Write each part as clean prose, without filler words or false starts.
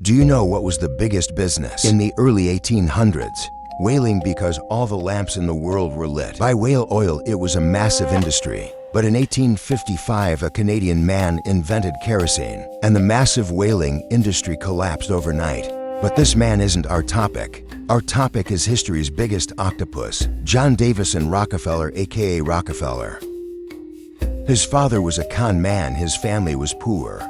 Do you know what was the biggest business in the early 1800s? Whaling, because all the lamps in the world were lit by whale oil. It was a massive industry. But in 1855, a Canadian man invented kerosene, and the massive whaling industry collapsed overnight. But this man isn't our topic. Our topic is history's biggest octopus, John Davison Rockefeller, aka Rockefeller. His father was a con man, his family was poor.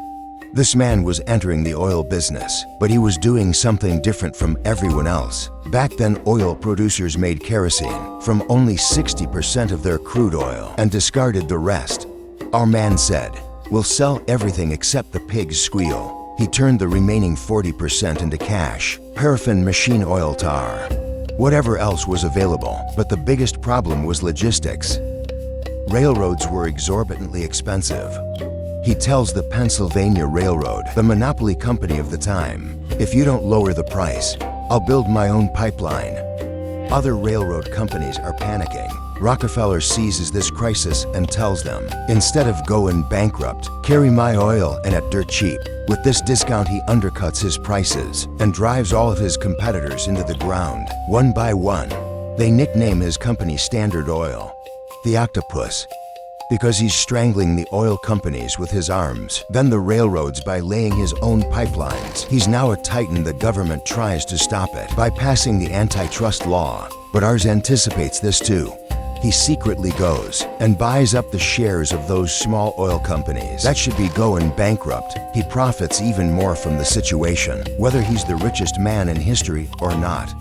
This man was entering the oil business, but he was doing something different from everyone else. Back then, oil producers made kerosene from only 60% of their crude oil and discarded the rest. Our man said, "We'll sell everything except the pig's squeal." He turned the remaining 40% into cash, paraffin, machine oil, tar, whatever else was available. But the biggest problem was logistics. Railroads were exorbitantly expensive. He tells the Pennsylvania Railroad, the monopoly company of the time, "If you don't lower the price, I'll build my own pipeline." Other railroad companies are panicking. Rockefeller seizes this crisis and tells them, "Instead of going bankrupt, carry my oil and at dirt cheap." With this discount, he undercuts his prices and drives all of his competitors into the ground, one by one. They nickname his company Standard Oil, the octopus, because he's strangling the oil companies with his arms, then the railroads by laying his own pipelines. He's now a titan. The government tries to stop it by passing the antitrust law, but ours anticipates this too. He secretly goes and buys up the shares of those small oil companies that should be going bankrupt. He profits even more from the situation, whether he's the richest man in history or not.